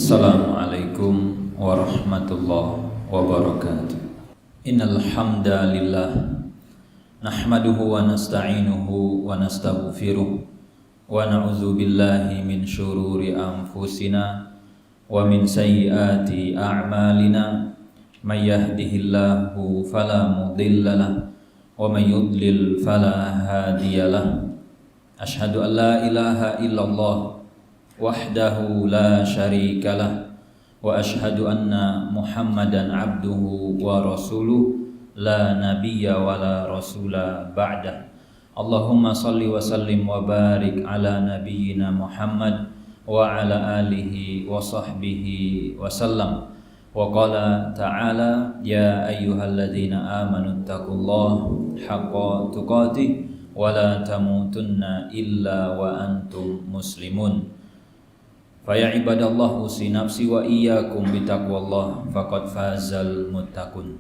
Assalamualaikum warahmatullahi wabarakatuh. Innal hamdalillah nahmaduhu wa nasta'inuhu wa nastaghfiruh wa na'udzu billahi min syururi anfusina wa min sayyiati a'malina. May yahdihillahu fala mudhillalah wa may yudlil fala hadiyalah. Asyhadu an la ilaha illallah wahdahu la syarikalah wa asyhadu anna Muhammadan abduhu wa rasuluh la nabiyya wa la rasula ba'dah. Allahumma salli wa sallim wa barik ala nabiyyina Muhammad wa ala alihi wa sahbihi wa sallam. Wa qala ta'ala ya ayyuhalladzina amanu taqullaha haqqa tuqatih wa la tamutunna illa wa antum muslimun. Faya ibadallah usi nafsi wa iyyakum bitaqwallah faqad fazal muttaqun.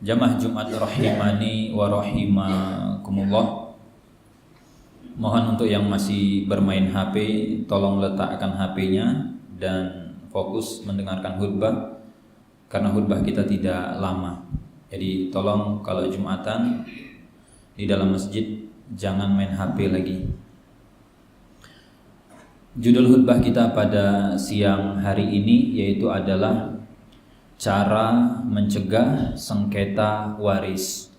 Jamaah Jumat rahimani wa rahimakumullah. Mohon untuk yang masih bermain HP, tolong letakkan HP-nya dan fokus mendengarkan khutbah karena khutbah kita tidak lama. Jadi tolong kalau Jumatan di dalam masjid jangan main HP lagi. Judul khutbah kita pada siang hari ini yaitu adalah cara mencegah sengketa waris.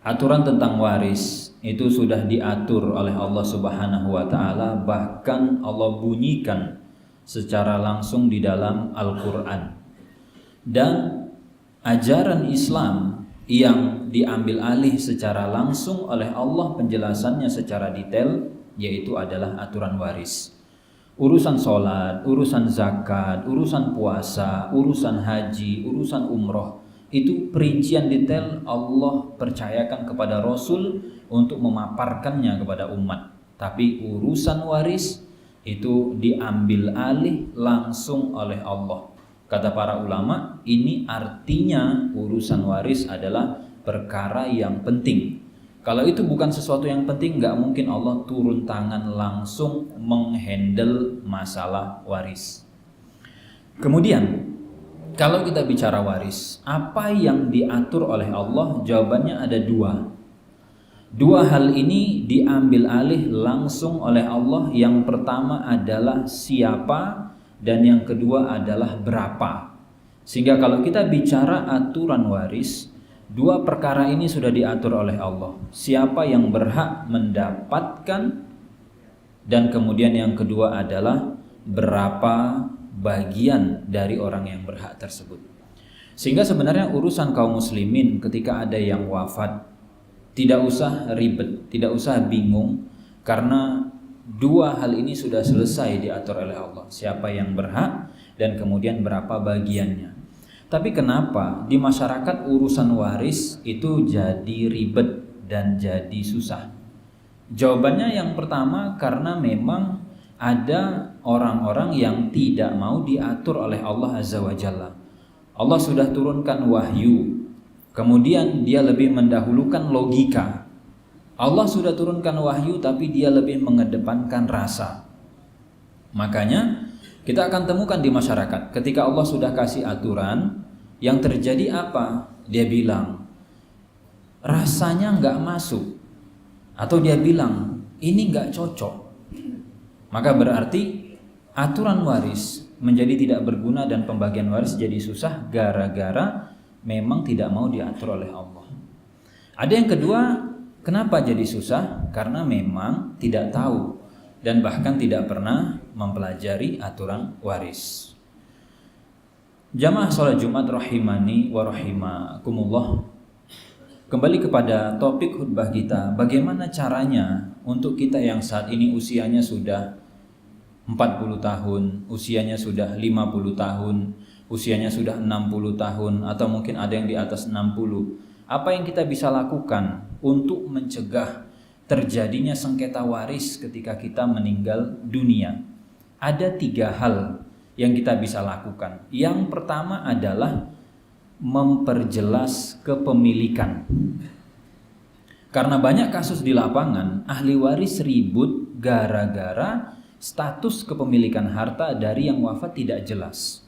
Aturan tentang waris itu sudah diatur oleh Allah Subhanahu wa taala, bahkan Allah bunyikan secara langsung di dalam Al-Qur'an. Dan ajaran Islam yang diambil alih secara langsung oleh Allah, penjelasannya secara detail, yaitu adalah aturan waris. Urusan sholat, urusan zakat, urusan puasa, urusan haji, urusan umroh, itu perincian detail Allah percayakan kepada Rasul untuk memaparkannya kepada umat. Tapi urusan waris itu diambil alih langsung oleh Allah. Kata para ulama, ini artinya urusan waris adalah perkara yang penting. Kalau itu bukan sesuatu yang penting, nggak mungkin Allah turun tangan langsung menghandle masalah waris. Kemudian, kalau kita bicara waris, apa yang diatur oleh Allah? Jawabannya ada dua. Dua hal ini diambil alih langsung oleh Allah. Yang pertama adalah siapa, dan yang kedua adalah berapa. Sehingga kalau kita bicara aturan waris, dua perkara ini sudah diatur oleh Allah. Siapa yang berhak mendapatkan, dan kemudian yang kedua adalah berapa bagian dari orang yang berhak tersebut. Sehingga sebenarnya urusan kaum muslimin ketika ada yang wafat, tidak usah ribet, tidak usah bingung, karena dua hal ini sudah selesai diatur oleh Allah. Siapa yang berhak dan kemudian berapa bagiannya. Tapi kenapa di masyarakat urusan waris itu jadi ribet dan jadi susah? Jawabannya yang pertama, karena memang ada orang-orang yang tidak mau diatur oleh Allah Azza wa Jalla. Allah sudah turunkan wahyu, kemudian dia lebih mendahulukan logika. Allah sudah turunkan wahyu tapi dia lebih mengedepankan rasa. Makanya kita akan temukan di masyarakat ketika Allah sudah kasih aturan, yang terjadi apa? Dia bilang rasanya nggak masuk, atau dia bilang ini nggak cocok. Maka berarti aturan waris menjadi tidak berguna dan pembagian waris jadi susah gara-gara memang tidak mau diatur oleh Allah. Ada yang kedua, kenapa jadi susah? Karena memang tidak tahu dan bahkan tidak pernah mempelajari aturan waris. Jamaah sholat Jumat rahimani wa rahimakumullah. Kembali kepada topik khutbah kita, bagaimana caranya untuk kita yang saat ini usianya sudah 40 tahun, usianya sudah 50 tahun, usianya sudah 60 tahun, atau mungkin ada yang di atas 60. Apa yang kita bisa lakukan untuk mencegah terjadinya sengketa waris ketika kita meninggal dunia? Ada 3 hal yang kita bisa lakukan. Yang pertama adalah memperjelas kepemilikan. Karena banyak kasus di lapangan ahli waris ribut gara-gara status kepemilikan harta dari yang wafat tidak jelas.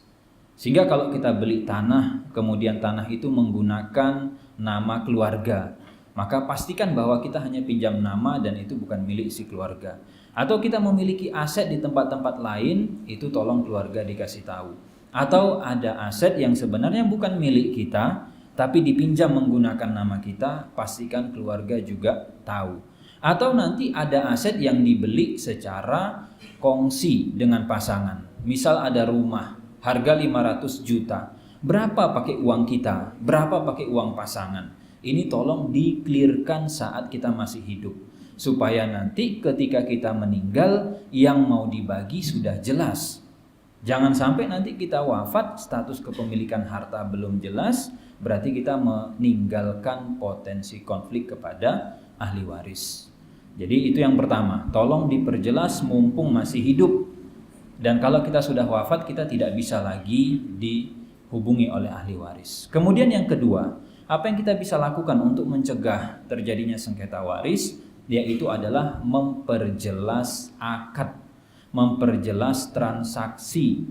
Sehingga kalau kita beli tanah, kemudian tanah itu menggunakan nama keluarga, maka pastikan bahwa kita hanya pinjam nama dan itu bukan milik si keluarga. Atau kita memiliki aset di tempat-tempat lain, itu tolong keluarga dikasih tahu. Atau ada aset yang sebenarnya bukan milik kita, tapi dipinjam menggunakan nama kita, pastikan keluarga juga tahu. Atau nanti ada aset yang dibeli secara kongsi dengan pasangan. Misal ada rumah, harga 500 juta. Berapa pakai uang kita? Berapa pakai uang pasangan? Ini tolong di-clearkan saat kita masih hidup. Supaya nanti ketika kita meninggal, yang mau dibagi sudah jelas. Jangan sampai nanti kita wafat, status kepemilikan harta belum jelas, berarti kita meninggalkan potensi konflik kepada ahli waris. Jadi itu yang pertama, tolong diperjelas mumpung masih hidup. Dan kalau kita sudah wafat, kita tidak bisa lagi dihubungi oleh ahli waris. Kemudian yang kedua, apa yang kita bisa lakukan untuk mencegah terjadinya sengketa waris, yaitu adalah memperjelas akad, memperjelas transaksi,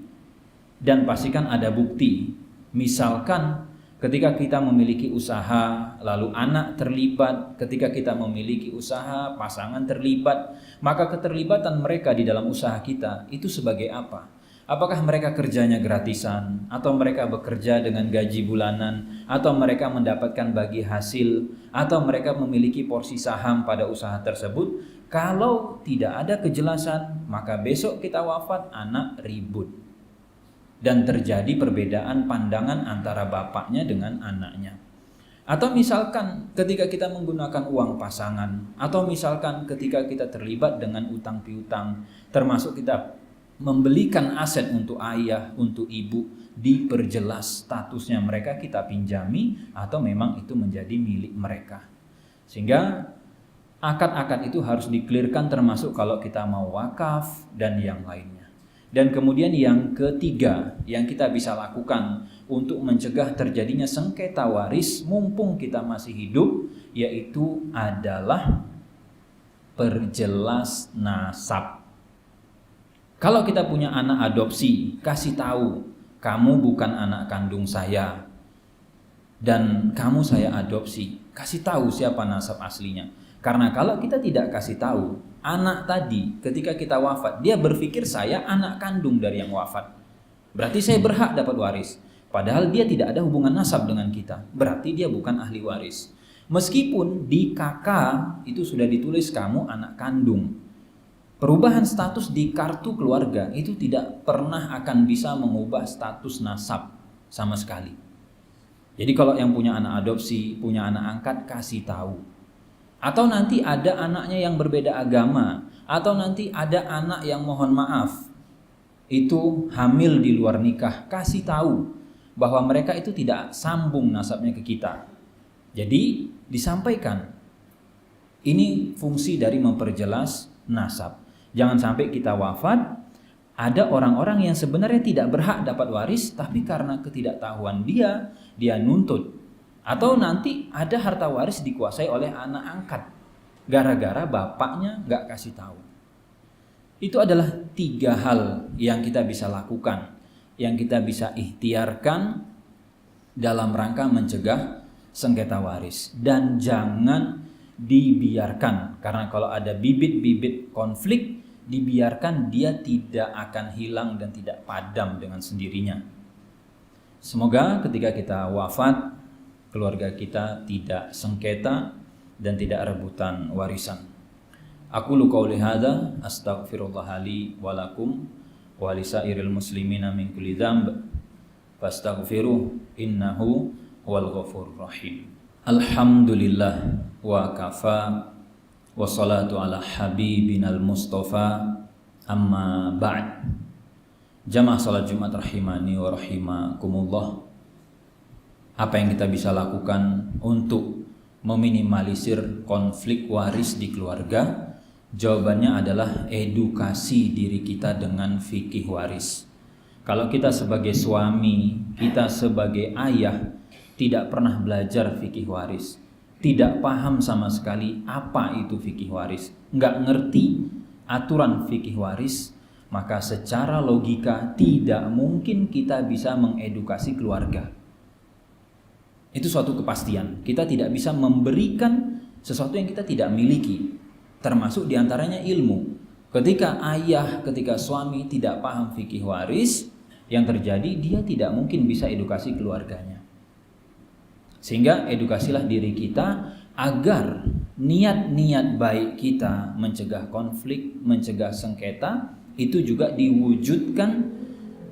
dan pastikan ada bukti. Misalkan ketika kita memiliki usaha, lalu anak terlibat, ketika kita memiliki usaha, pasangan terlibat, maka keterlibatan mereka di dalam usaha kita itu sebagai apa? Apakah mereka kerjanya gratisan, atau mereka bekerja dengan gaji bulanan, atau mereka mendapatkan bagi hasil, atau mereka memiliki porsi saham pada usaha tersebut? Kalau tidak ada kejelasan, maka besok kita wafat, anak ribut. Dan terjadi perbedaan pandangan antara bapaknya dengan anaknya. Atau misalkan ketika kita menggunakan uang pasangan, atau misalkan ketika kita terlibat dengan utang piutang, termasuk kita membelikan aset untuk ayah, untuk ibu, diperjelas statusnya mereka kita pinjami atau memang itu menjadi milik mereka. Sehingga akad-akad itu harus di-clearkan, termasuk kalau kita mau wakaf dan yang lainnya. Dan kemudian yang ketiga yang kita bisa lakukan untuk mencegah terjadinya sengketa waris mumpung kita masih hidup, yaitu adalah perjelas nasab. Kalau kita punya anak adopsi, kasih tahu, kamu bukan anak kandung saya dan kamu saya adopsi. Kasih tahu siapa nasab aslinya. Karena kalau kita tidak kasih tahu, anak tadi ketika kita wafat, dia berpikir saya anak kandung dari yang wafat. Berarti saya berhak dapat waris. Padahal dia tidak ada hubungan nasab dengan kita. Berarti dia bukan ahli waris. Meskipun di KK itu sudah ditulis kamu anak kandung. Perubahan status di kartu keluarga itu tidak pernah akan bisa mengubah status nasab sama sekali. Jadi kalau yang punya anak adopsi, punya anak angkat, kasih tahu. Atau nanti ada anaknya yang berbeda agama, atau nanti ada anak yang mohon maaf itu hamil di luar nikah, kasih tahu bahwa mereka itu tidak sambung nasabnya ke kita. Jadi disampaikan. Ini fungsi dari memperjelas nasab. Jangan sampai kita wafat, ada orang-orang yang sebenarnya tidak berhak dapat waris, tapi karena ketidaktahuan dia nuntut. Atau nanti ada harta waris dikuasai oleh anak angkat, gara-gara bapaknya gak kasih tahu. Itu adalah 3 hal yang kita bisa lakukan, yang kita bisa ikhtiarkan dalam rangka mencegah sengketa waris. Dan jangan dibiarkan, karena kalau ada bibit-bibit konflik, dibiarkan dia tidak akan hilang dan tidak padam dengan sendirinya. Semoga ketika kita wafat, keluarga kita tidak sengketa dan tidak rebutan warisan. Aku qauli hadza astaghfirullah li wa lakum wa lisairil muslimina min kulli dzamb fastaghfiruh innahu huwal ghafurur rahim. Alhamdulillah wa kafa wa salatu ala habibinal mustafa amma ba'd. Jamaah salat Jumat rahimani wa rahimakumullah. Apa yang kita bisa lakukan untuk meminimalisir konflik waris di keluarga? Jawabannya adalah edukasi diri kita dengan fikih waris. Kalau kita sebagai suami, kita sebagai ayah tidak pernah belajar fikih waris, tidak paham sama sekali apa itu fikih waris, nggak ngerti aturan fikih waris, maka secara logika tidak mungkin kita bisa mengedukasi keluarga. Itu suatu kepastian. Kita tidak bisa memberikan sesuatu yang kita tidak miliki, termasuk diantaranya ilmu. Ketika suami tidak paham fikih waris, yang terjadi dia tidak mungkin bisa edukasi keluarganya. Sehingga edukasilah diri kita agar niat-niat baik kita mencegah konflik, mencegah sengketa itu juga diwujudkan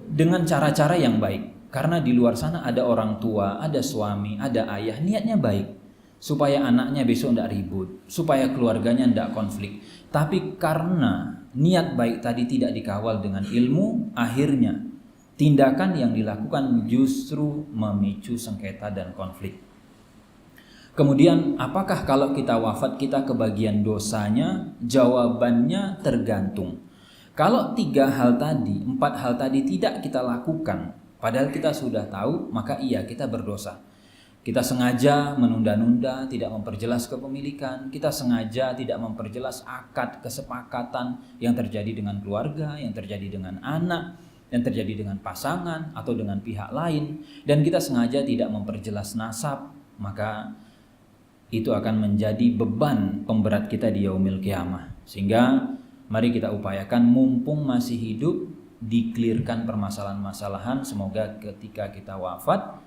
dengan cara-cara yang baik. Karena di luar sana ada orang tua, ada suami, ada ayah, niatnya baik supaya anaknya besok tidak ribut, supaya keluarganya tidak konflik. Tapi karena niat baik tadi tidak dikawal dengan ilmu, akhirnya tindakan yang dilakukan justru memicu sengketa dan konflik. Kemudian apakah kalau kita wafat kita kebagian dosanya? Jawabannya tergantung. Kalau 4 hal tadi tidak kita lakukan, padahal kita sudah tahu, maka iya kita berdosa. Kita sengaja menunda-nunda, tidak memperjelas kepemilikan, kita sengaja tidak memperjelas akad kesepakatan yang terjadi dengan keluarga, yang terjadi dengan anak, yang terjadi dengan pasangan atau dengan pihak lain, dan kita sengaja tidak memperjelas nasab, maka itu akan menjadi beban pemberat kita di yaumil qiyamah. Sehingga mari kita upayakan mumpung masih hidup, diklirkan permasalahan-masalahan, semoga ketika kita wafat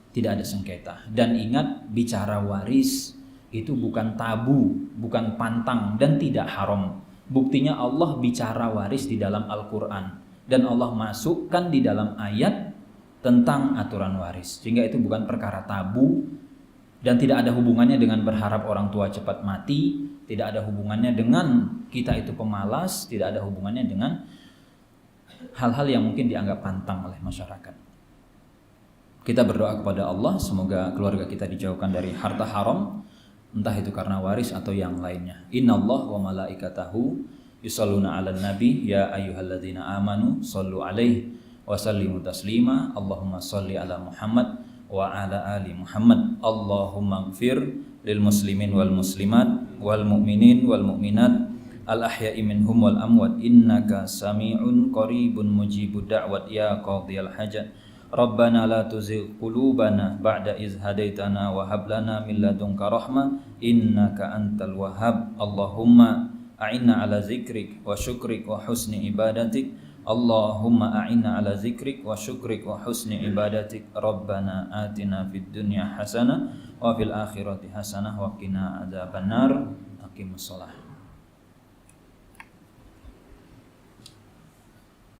tidak ada sengketa. Dan ingat, bicara waris itu bukan tabu, bukan pantang, dan tidak haram. Buktinya Allah bicara waris di dalam Al-Quran, dan Allah masukkan di dalam ayat tentang aturan waris. Sehingga itu bukan perkara tabu, dan tidak ada hubungannya dengan berharap orang tua cepat mati, tidak ada hubungannya dengan kita itu pemalas, tidak ada hubungannya dengan hal-hal yang mungkin dianggap pantang oleh masyarakat. Kita berdoa kepada Allah semoga keluarga kita dijauhkan dari harta haram, entah itu karena waris atau yang lainnya. Innallaha wa malaikatahu yusholluna 'alan nabi ya ayyuhalladzina amanu shollu 'alaihi wa sallimu taslima. Allahumma sholli 'ala Muhammad wa 'ala ali Muhammad. Allahumma ighfir lil muslimin wal muslimat wal mu'minin wal mu'minat al ahya'i minhum wal amwat innaka sami'un qaribun mujibud da'wat ya qadhiyal hajat. Rabbana la tuzigh qulubana ba'da iz hadaitana wa hab lana min ladunka rahmah innaka antal wahhab. Allahumma a'inna ala zikrik wa syukrik wa husni ibadatik. Allahumma a'inna ala zikrik wa syukrik wa husni ibadatik. Rabbana atina fid dunya hasanah wa fil akhirati hasanah wa qina adzabannar. Aqimus shalah.